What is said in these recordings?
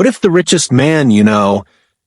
What if the richest man you know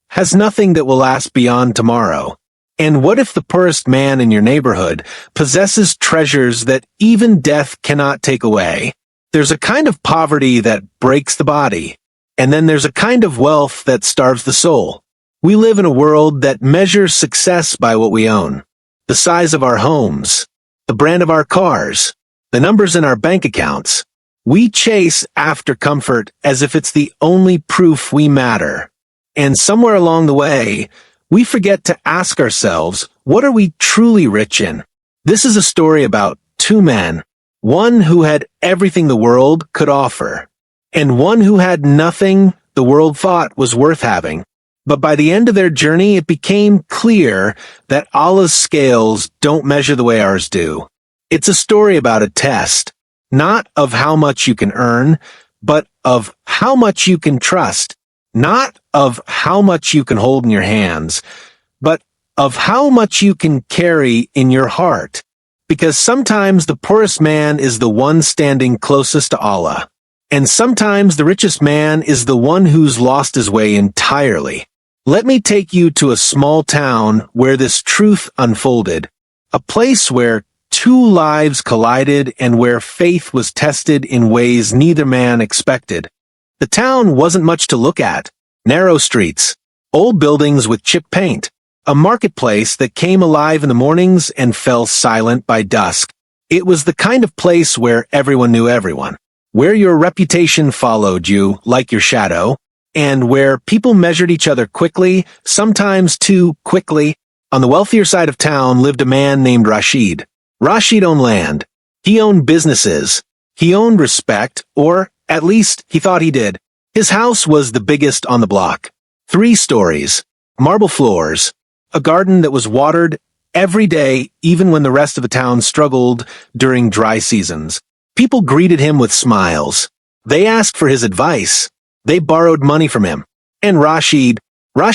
has nothing that will last beyond tomorrow? And what if the poorest man in your neighborhood possesses treasures that even death cannot take away? There's a kind of poverty that breaks the body, and then there's a kind of wealth that starves the soul. We live in a world that measures success by what we own. The size of our homes, the brand of our cars, the numbers in our bank accounts. We chase after comfort as if it's the only proof we matter. And somewhere along the way, we forget to ask ourselves, what are we truly rich in? This is a story about two men, one who had everything the world could offer, and one who had nothing the world thought was worth having. But by the end of their journey, it became clear that Allah's scales don't measure the way ours do. It's a story about a test, not of how much you can earn, but of how much you can trust, not of how much you can hold in your hands, but of how much you can carry in your heart. Because sometimes the poorest man is the one standing closest to Allah, and sometimes the richest man is the one who's lost his way entirely. Let me take you to a small town where this truth unfolded, a place where two lives collided and where faith was tested in ways neither man expected. The town wasn't much to look at. Narrow streets, old buildings with chipped paint, a marketplace that came alive in the mornings and fell silent by dusk. It was the kind of place where everyone knew everyone, where your reputation followed you like your shadow, and where people measured each other quickly, sometimes too quickly. On the wealthier side of town lived a man named Rashid. Rashid owned land. He owned businesses. He owned respect, or at least he thought he did. His house was the biggest on the block. 3 stories, marble floors, a garden that was watered every day even when the rest of the town struggled during dry seasons. People greeted him with smiles. They asked for his advice. They borrowed money from him. And Rashid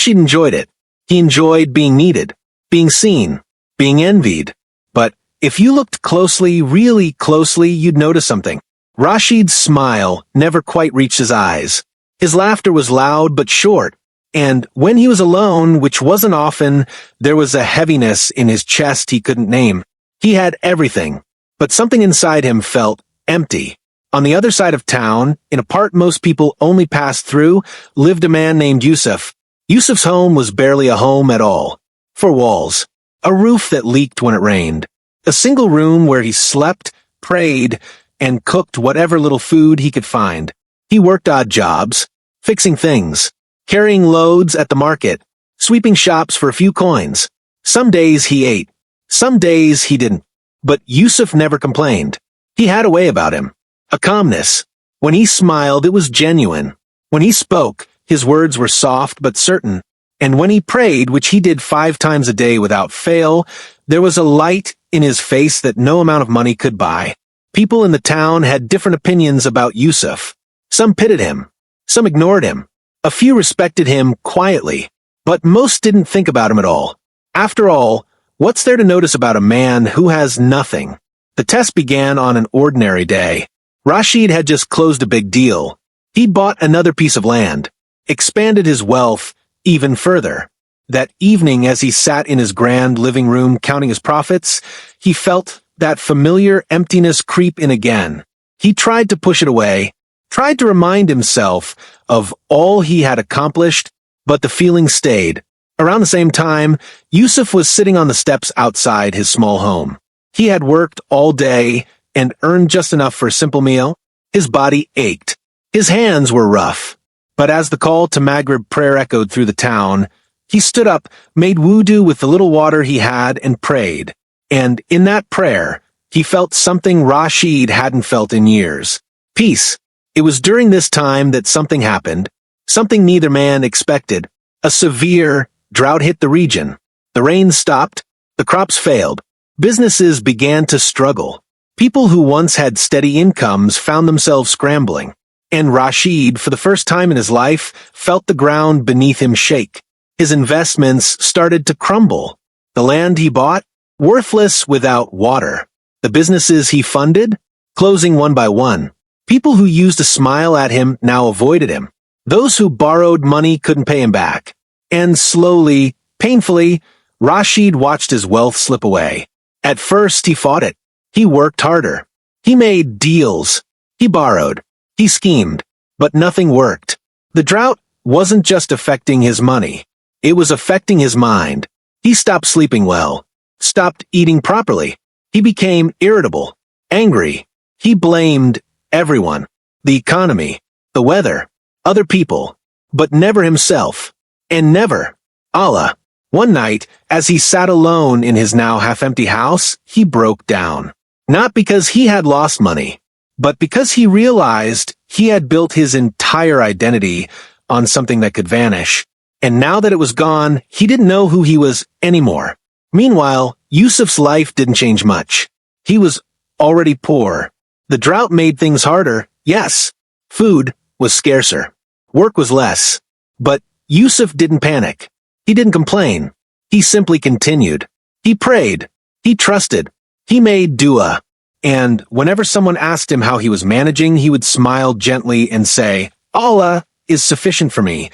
enjoyed it. He enjoyed being needed, being seen, being envied. But if you looked closely, really closely, you'd notice something. Rashid's smile never quite reached his eyes. His laughter was loud but short, and when he was alone, which wasn't often, there was a heaviness in his chest he couldn't name. He had everything, but something inside him felt empty. On the other side of town, in a part most people only passed through, lived a man named Yusuf. Yusuf's home was barely a home at all. 4 walls, a roof that leaked when it rained, a single room where he slept, prayed, and cooked whatever little food he could find. He worked odd jobs, fixing things, carrying loads at the market, sweeping shops for a few coins. Some days he ate, some days he didn't. But Yusuf never complained. He had a way about him, a calmness. When he smiled, it was genuine. When he spoke, his words were soft but certain. And when he prayed, which he did 5 times a day without fail, there was a light in his face that no amount of money could buy. People in the town had different opinions about Yusuf. Some pitied him. Some ignored him. A few respected him quietly. But most didn't think about him at all. After all, what's there to notice about a man who has nothing? The test began on an ordinary day. Rashid had just closed a big deal. He'd bought another piece of land, expanded his wealth even further. That evening, as he sat in his grand living room counting his profits, he felt that familiar emptiness creep in again. He tried to push it away, tried to remind himself of all he had accomplished, but the feeling stayed. Around the same time, Yusuf was sitting on the steps outside his small home. He had worked all day and earned just enough for a simple meal. His body ached. His hands were rough. But as the call to Maghrib prayer echoed through the town, he stood up, made wudu with the little water he had, and prayed. And in that prayer, he felt something Rashid hadn't felt in years. Peace. It was during this time that something happened, something neither man expected. A severe drought hit the region. The rain stopped. The crops failed. Businesses began to struggle. People who once had steady incomes found themselves scrambling. And Rashid, for the first time in his life, felt the ground beneath him shake. His investments started to crumble. The land he bought, worthless without water. The businesses he funded, closing one by one. People who used to smile at him now avoided him. Those who borrowed money couldn't pay him back. And slowly, painfully, Rashid watched his wealth slip away. At first, he fought it. He worked harder. He made deals. He borrowed. He schemed. But nothing worked. The drought wasn't just affecting his money. It was affecting his mind. He stopped sleeping well. Stopped eating properly. He became irritable. Angry. He blamed everyone. The economy. The weather. Other people. But never himself. And never Allah. One night, as he sat alone in his now half-empty house, he broke down. Not because he had lost money, but because he realized he had built his entire identity on something that could vanish. And now that it was gone, he didn't know who he was anymore. Meanwhile, Yusuf's life didn't change much. He was already poor. The drought made things harder, yes. Food was scarcer. Work was less. But Yusuf didn't panic. He didn't complain. He simply continued. He prayed. He trusted. He made dua. And whenever someone asked him how he was managing, he would smile gently and say, Allah is sufficient for me.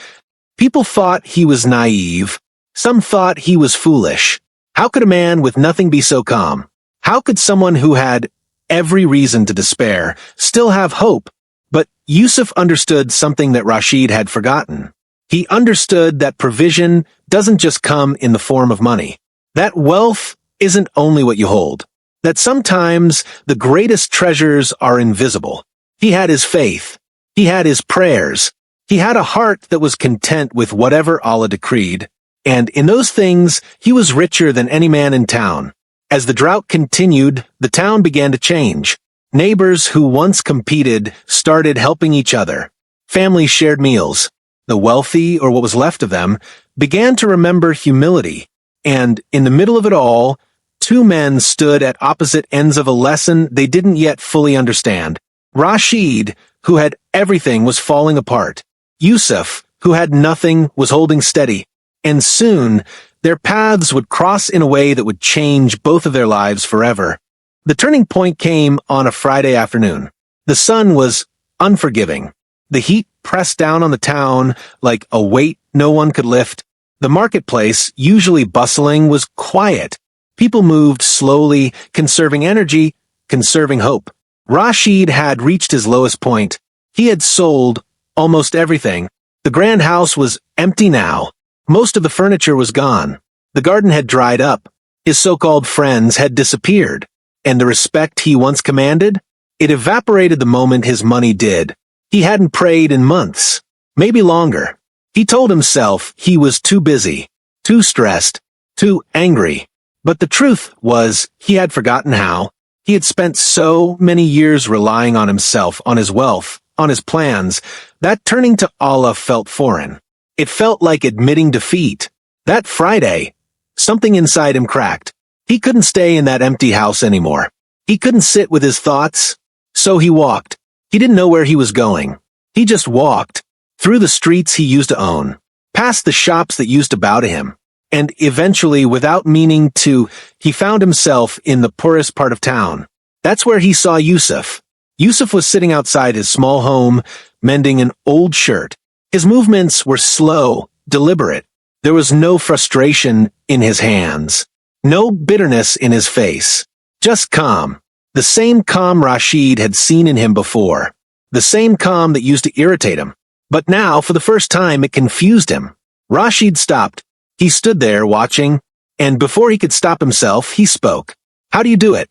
People thought he was naive. Some thought he was foolish. How could a man with nothing be so calm? How could someone who had every reason to despair still have hope? But Yusuf understood something that Rashid had forgotten. He understood that provision doesn't just come in the form of money. That wealth isn't only what you hold. That sometimes the greatest treasures are invisible. He had his faith. He had his prayers. He had a heart that was content with whatever Allah decreed. And in those things, he was richer than any man in town. As the drought continued, the town began to change. Neighbors who once competed started helping each other. Families shared meals. The wealthy, or what was left of them, began to remember humility. And in the middle of it all, two men stood at opposite ends of a lesson they didn't yet fully understand. Rashid, who had everything, was falling apart. Yusuf, who had nothing, was holding steady. And soon, their paths would cross in a way that would change both of their lives forever. The turning point came on a Friday afternoon. The sun was unforgiving. The heat pressed down on the town like a weight no one could lift. The marketplace, usually bustling, was quiet. People moved slowly, conserving energy, conserving hope. Rashid had reached his lowest point. He had sold almost everything. The grand house was empty now. Most of the furniture was gone. The garden had dried up. His so-called friends had disappeared. And the respect he once commanded? It evaporated the moment his money did. He hadn't prayed in months, maybe longer. He told himself he was too busy, too stressed, too angry. But the truth was, he had forgotten how. He had spent so many years relying on himself, on his wealth, on his plans, that turning to Allah felt foreign. It felt like admitting defeat. That Friday, something inside him cracked. He couldn't stay in that empty house anymore. He couldn't sit with his thoughts. So he walked. He didn't know where he was going. He just walked. Through the streets he used to own. Past the shops that used to bow to him. And eventually, without meaning to, he found himself in the poorest part of town. That's where he saw Yusuf. Yusuf was sitting outside his small home, mending an old shirt. His movements were slow, deliberate. There was no frustration in his hands. No bitterness in his face. Just calm. The same calm Rashid had seen in him before. The same calm that used to irritate him. But now, for the first time, it confused him. Rashid stopped. He stood there watching, and before he could stop himself, he spoke. How do you do it?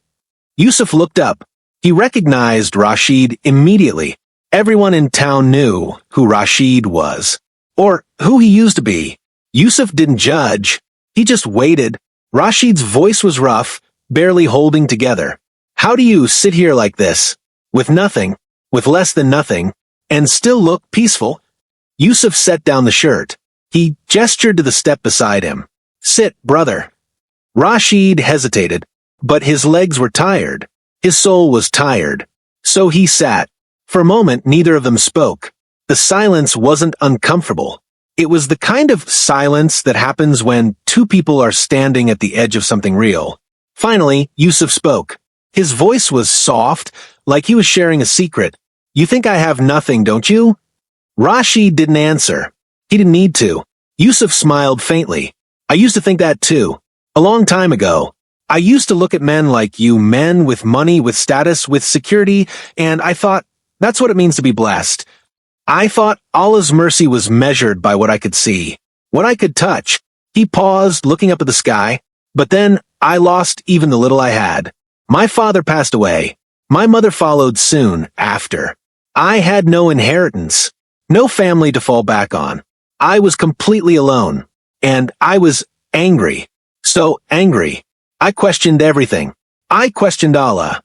Yusuf looked up. He recognized Rashid immediately. Everyone in town knew who Rashid was, or who he used to be. Yusuf didn't judge. He just waited. Rashid's voice was rough, barely holding together. How do you sit here like this, with nothing, with less than nothing, and still look peaceful? Yusuf set down the shirt. He gestured to the step beside him. Sit, brother. Rashid hesitated, but his legs were tired. His soul was tired. So he sat. For a moment, neither of them spoke. The silence wasn't uncomfortable. It was the kind of silence that happens when two people are standing at the edge of something real. Finally, Yusuf spoke. His voice was soft, like he was sharing a secret. You think I have nothing, don't you? Rashid didn't answer. He didn't need to. Yusuf smiled faintly. I used to think that too. A long time ago. I used to look at men like you, men with money, with status, with security, and I thought, that's what it means to be blessed. I thought Allah's mercy was measured by what I could see, what I could touch. He paused, looking up at the sky, but then I lost even the little I had. My father passed away. My mother followed soon after. I had no inheritance, no family to fall back on. I was completely alone, and I was angry, so angry. I questioned everything. I questioned Allah.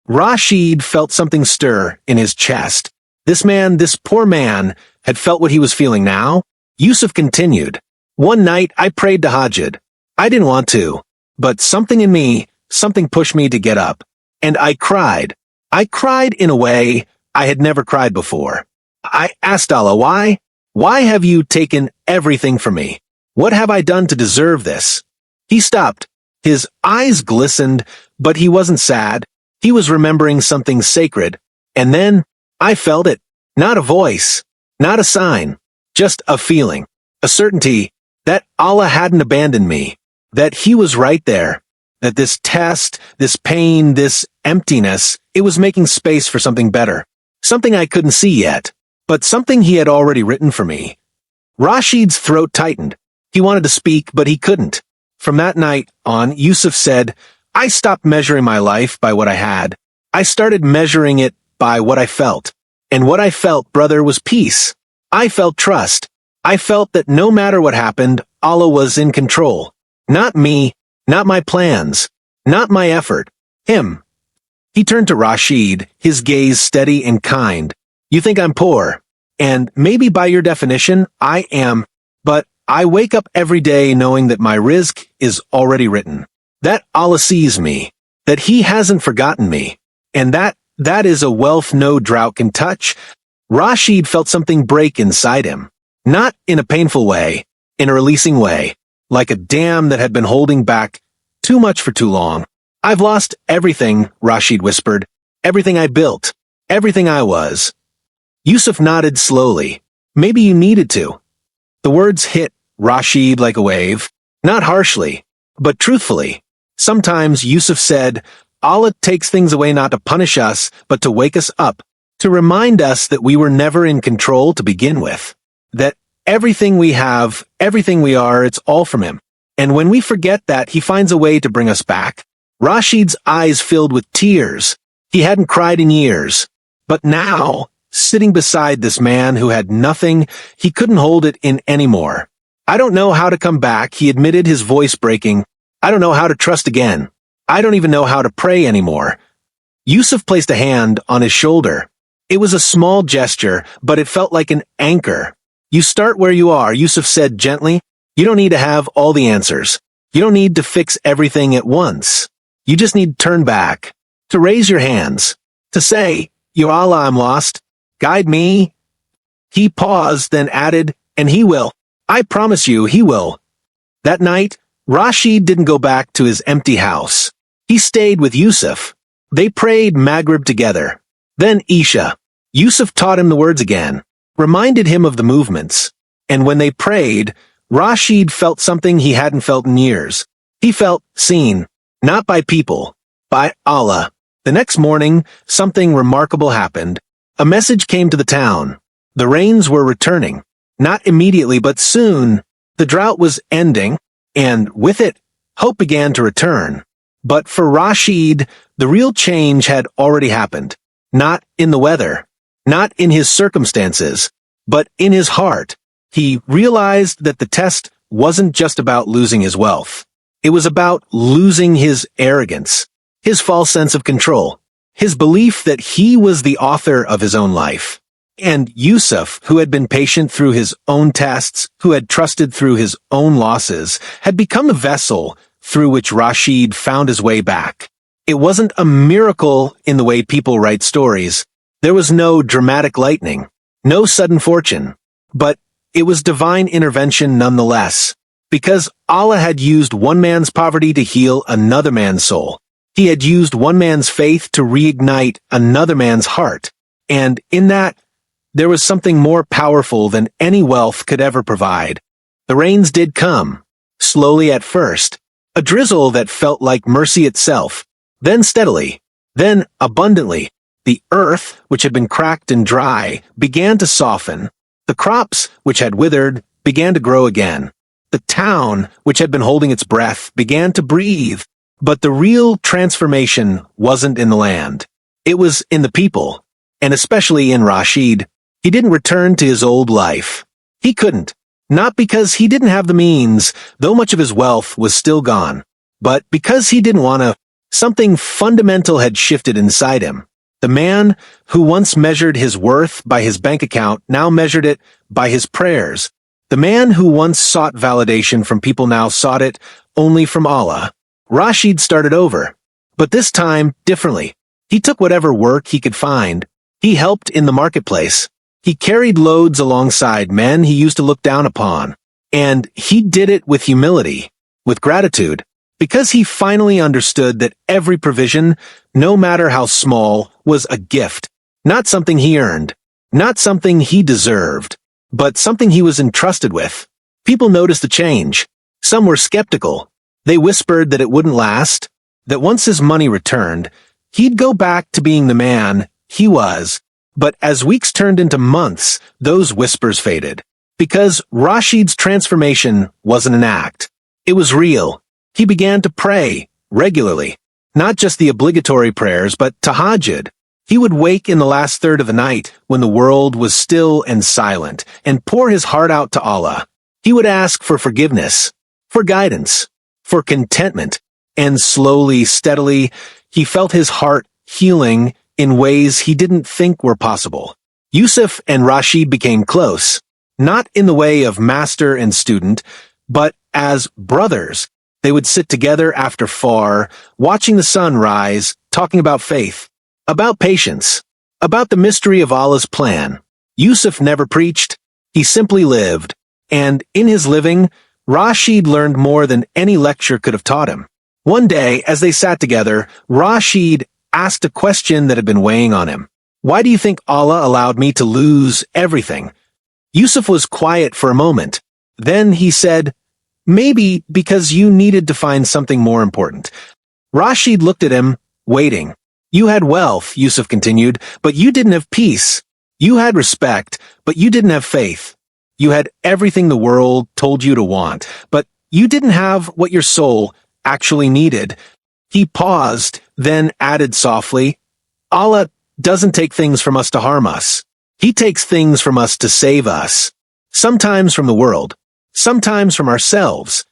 Rashid felt something stir in his chest. This man, this poor man, had felt what he was feeling now. Yusuf continued. One night I prayed tahajjud. I didn't want to, but something in me, something pushed me to get up. And I cried. I cried in a way I had never cried before. I asked Allah, why? Why have you taken everything from me? What have I done to deserve this? He stopped. His eyes glistened, but he wasn't sad. He was remembering something sacred. And then I felt it. Not a voice, not a sign, just a feeling, a certainty that Allah hadn't abandoned me, that He was right there, that this test, this pain, this emptiness, it was making space for something better, something I couldn't see yet, but something He had already written for me. Rashid's throat tightened. He wanted to speak, but he couldn't. From that night on, Yusuf said, I stopped measuring my life by what I had. I started measuring it by what I felt. And what I felt, brother, was peace. I felt trust. I felt that no matter what happened, Allah was in control. Not me, not my plans, not my effort. Him. He turned to Rashid, his gaze steady and kind. You think I'm poor. And maybe by your definition, I am. But I wake up every day knowing that my rizq is already written. That Allah sees me. That He hasn't forgotten me. And that is a wealth no drought can touch. Rashid felt something break inside him. Not in a painful way, in a releasing way, like a dam that had been holding back too much for too long. I've lost everything, Rashid whispered. Everything I built. Everything I was. Yusuf nodded slowly. Maybe you needed to. The words hit Rashid like a wave. Not harshly, but truthfully. Sometimes Yusuf said, Allah takes things away not to punish us, but to wake us up, to remind us that we were never in control to begin with. That everything we have, everything we are, it's all from Him. And when we forget that, He finds a way to bring us back. Rashid's eyes filled with tears. He hadn't cried in years. But now, sitting beside this man who had nothing, he couldn't hold it in anymore. I don't know how to come back, he admitted, his voice breaking. I don't know how to trust again. I don't even know how to pray anymore. Yusuf placed a hand on his shoulder. It was a small gesture, but it felt like an anchor. You start where you are, Yusuf said gently. You don't need to have all the answers. You don't need to fix everything at once. You just need to turn back, to raise your hands, to say, Ya Allah, I'm lost. Guide me. He paused, then added, and He will. I promise you, He will. That night, Rashid didn't go back to his empty house. He stayed with Yusuf. They prayed Maghrib together. Then Isha. Yusuf taught him the words again, reminded him of the movements. And when they prayed, Rashid felt something he hadn't felt in years. He felt seen, not by people, by Allah. The next morning, something remarkable happened. A message came to the town. The rains were returning. Not immediately, but soon. The drought was ending, and with it, hope began to return. But for Rashid, the real change had already happened. Not in the weather, not in his circumstances, but in his heart. He realized that the test wasn't just about losing his wealth. It was about losing his arrogance, his false sense of control, his belief that he was the author of his own life. And Yusuf, who had been patient through his own tests, who had trusted through his own losses, had become a vessel through which Rashid found his way back. It wasn't a miracle in the way people write stories. There was no dramatic lightning, no sudden fortune, but it was divine intervention nonetheless, because Allah had used one man's poverty to heal another man's soul. He had used one man's faith to reignite another man's heart. And in that, There was something more powerful than any wealth could ever provide. The rains did come, slowly at first, a drizzle that felt like mercy itself, then steadily, then abundantly. The earth, which had been cracked and dry, began to soften. The crops, which had withered, began to grow again. The town, which had been holding its breath, began to breathe. But the real transformation wasn't in the land. It was in the people, and especially in Rashid. He didn't return to his old life. He couldn't. Not because he didn't have the means, though much of his wealth was still gone, but because he didn't want to. Something fundamental had shifted inside him. The man who once measured his worth by his bank account now measured it by his prayers. The man who once sought validation from people now sought it only from Allah. Rashid started over, but this time differently. He took whatever work he could find. He helped in the marketplace. He carried loads alongside men he used to look down upon. And he did it with humility, with gratitude, because he finally understood that every provision, no matter how small, was a gift. Not something he earned, not something he deserved, but something he was entrusted with. People noticed the change. Some were skeptical. They whispered that it wouldn't last, that once his money returned, he'd go back to being the man he was. But as weeks turned into months, those whispers faded. Because Rashid's transformation wasn't an act. It was real. He began to pray regularly. Not just the obligatory prayers, but tahajjud. He would wake in the last third of the night when the world was still and silent and pour his heart out to Allah. He would ask for forgiveness, for guidance, for contentment, and slowly, steadily, he felt his heart healing in ways he didn't think were possible. Yusuf and Rashid became close, not in the way of master and student, but as brothers. They would sit together after far, watching the sun rise, talking about faith, about patience, about the mystery of Allah's plan. Yusuf never preached, he simply lived, and in his living, Rashid learned more than any lecture could have taught him. One day, as they sat together, Rashid asked a question that had been weighing on him. Why do you think Allah allowed me to lose everything? Yusuf was quiet for a moment. Then he said, maybe because you needed to find something more important. Rashid looked at him, waiting. You had wealth, Yusuf continued, but you didn't have peace. You had respect, but you didn't have faith. You had everything the world told you to want, but you didn't have what your soul actually needed. He paused, then added softly, Allah doesn't take things from us to harm us. He takes things from us to save us. Sometimes from the world, sometimes from ourselves.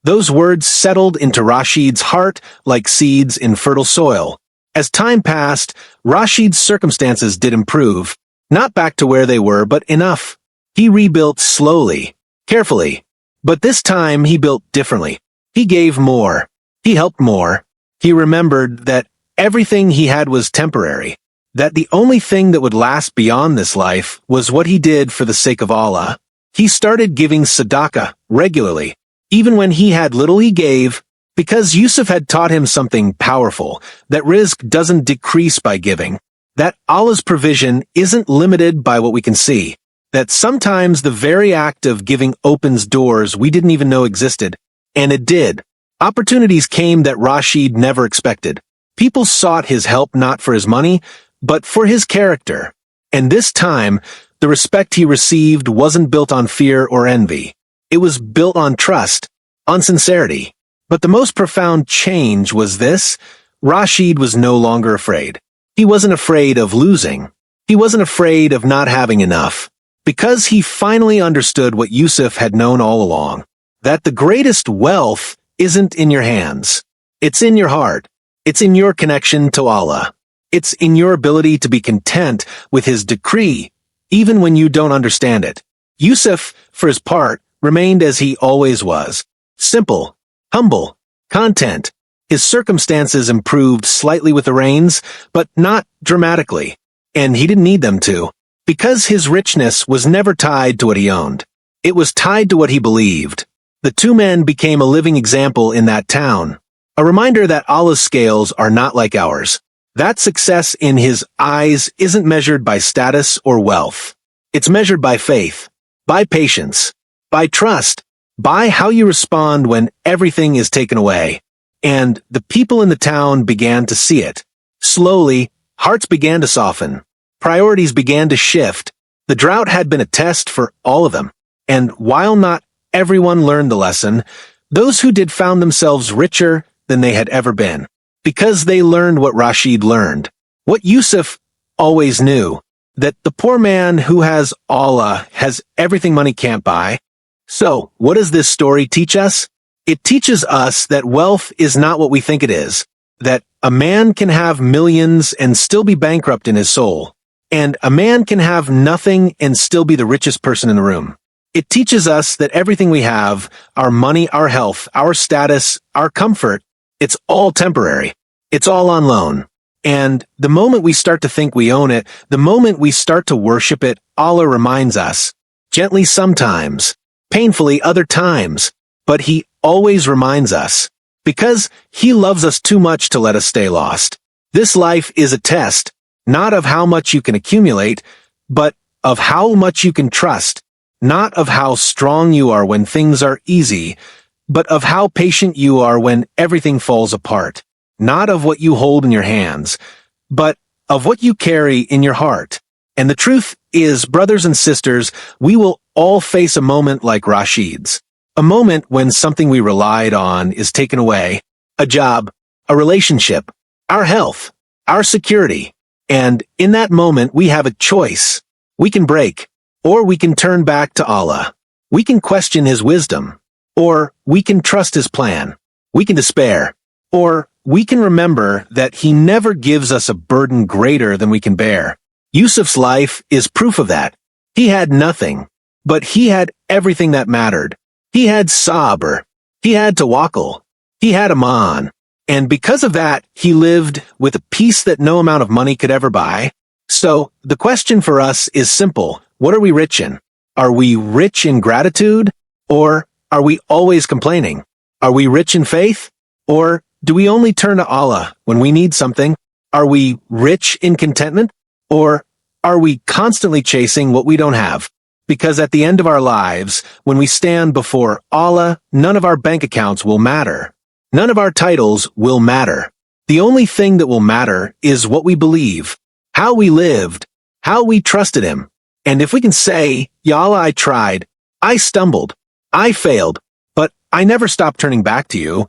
Those words settled into Rashid's heart like seeds in fertile soil. As time passed, Rashid's circumstances did improve, not back to where they were, but enough. He rebuilt slowly, carefully, but this time he built differently. He gave more. He helped more. He remembered that everything he had was temporary, that the only thing that would last beyond this life was what he did for the sake of Allah. He started giving sadaqah regularly. Even when he had little, he gave, because Yusuf had taught him something powerful, that rizq doesn't decrease by giving, that Allah's provision isn't limited by what we can see, that sometimes the very act of giving opens doors we didn't even know existed. And it did. Opportunities came that Rashid never expected. People sought his help not for his money, but for his character. And this time, the respect he received wasn't built on fear or envy. It was built on trust, on sincerity. But the most profound change was this: Rashid was no longer afraid. He wasn't afraid of losing. He wasn't afraid of not having enough. Because he finally understood what Yusuf had known all along, that the greatest wealth isn't in your hands. It's in your heart. It's in your connection to Allah. It's in your ability to be content with His decree, even when you don't understand it. Yusuf, for his part, remained as he always was. Simple, humble, content. His circumstances improved slightly with the rains, but not dramatically. And he didn't need them to. Because his richness was never tied to what he owned. It was tied to what he believed. The two men became a living example in that town. A reminder that Allah's scales are not like ours. That success in His eyes isn't measured by status or wealth. It's measured by faith, by patience, by trust, by how you respond when everything is taken away. And the people in the town began to see it. Slowly, hearts began to soften. Priorities began to shift. The drought had been a test for all of them. And while not everyone learned the lesson, those who did found themselves richer than they had ever been. Because they learned what Rashid learned. What Yusuf always knew. That the poor man who has Allah has everything money can't buy. So, what does this story teach us? It teaches us that wealth is not what we think it is. That a man can have millions and still be bankrupt in his soul. And a man can have nothing and still be the richest person in the room. It teaches us that everything we have, our money, our health, our status, our comfort, it's all temporary. It's all on loan. And the moment we start to think we own it, the moment we start to worship it, Allah reminds us, gently sometimes, painfully other times, but He always reminds us, because He loves us too much to let us stay lost. This life is a test, not of how much you can accumulate, but of how much you can trust, not of how strong you are when things are easy, but of how patient you are when everything falls apart. Not of what you hold in your hands, but of what you carry in your heart. And the truth is, brothers and sisters, we will all face a moment like Rashid's. A moment when something we relied on is taken away. A job, a relationship, our health, our security. And in that moment, we have a choice. We can break, or we can turn back to Allah. We can question His wisdom, or we can trust His plan. We can despair, or we can remember that He never gives us a burden greater than we can bear. Yusuf's life is proof of that. He had nothing, but he had everything that mattered. He had Sabr. He had Tawakkul. He had Aman. And because of that, he lived with a peace that no amount of money could ever buy. So, the question for us is simple. What are we rich in? Are we rich in gratitude? Or are we always complaining? Are we rich in faith? Or do we only turn to Allah when we need something? Are we rich in contentment? Or are we constantly chasing what we don't have? Because at the end of our lives, when we stand before Allah, none of our bank accounts will matter. None of our titles will matter. The only thing that will matter is what we believe, how we lived, how we trusted Him. And if we can say, Ya Allah, I tried, I stumbled, I failed, but I never stopped turning back to you,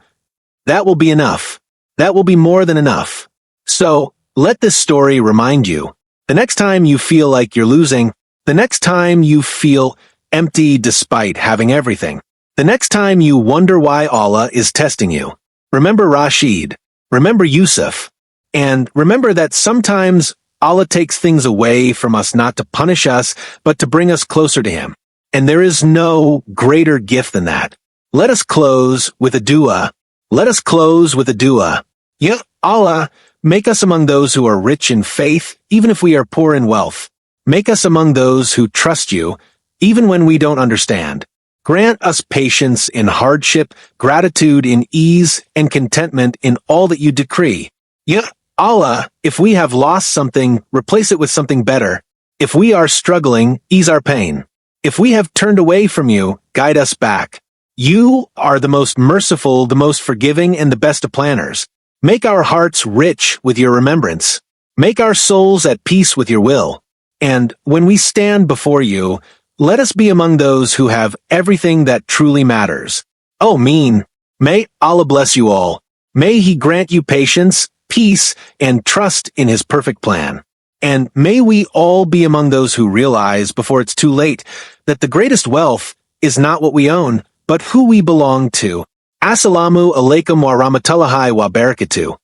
that will be enough. That will be more than enough. So, let this story remind you, the next time you feel like you're losing, the next time you feel empty despite having everything, the next time you wonder why Allah is testing you, remember Rashid, remember Yusuf, and remember that sometimes Allah takes things away from us not to punish us, but to bring us closer to Him. And there is no greater gift than that. Let us close with a dua. Let us close with a dua. Ya Allah, make us among those who are rich in faith, even if we are poor in wealth. Make us among those who trust You, even when we don't understand. Grant us patience in hardship, gratitude in ease, and contentment in all that You decree. Ya Allah, if we have lost something, replace it with something better. If we are struggling, ease our pain. If we have turned away from You, guide us back. You are the most merciful, the most forgiving, and the best of planners. Make our hearts rich with Your remembrance. Make our souls at peace with Your will. And when we stand before You, let us be among those who have everything that truly matters. Ameen. May Allah bless you all. May He grant you patience, peace, and trust in His perfect plan. And may we all be among those who realize before it's too late that the greatest wealth is not what we own, but who we belong to. Assalamu alaikum wa rahmatullahi wa barakatuh.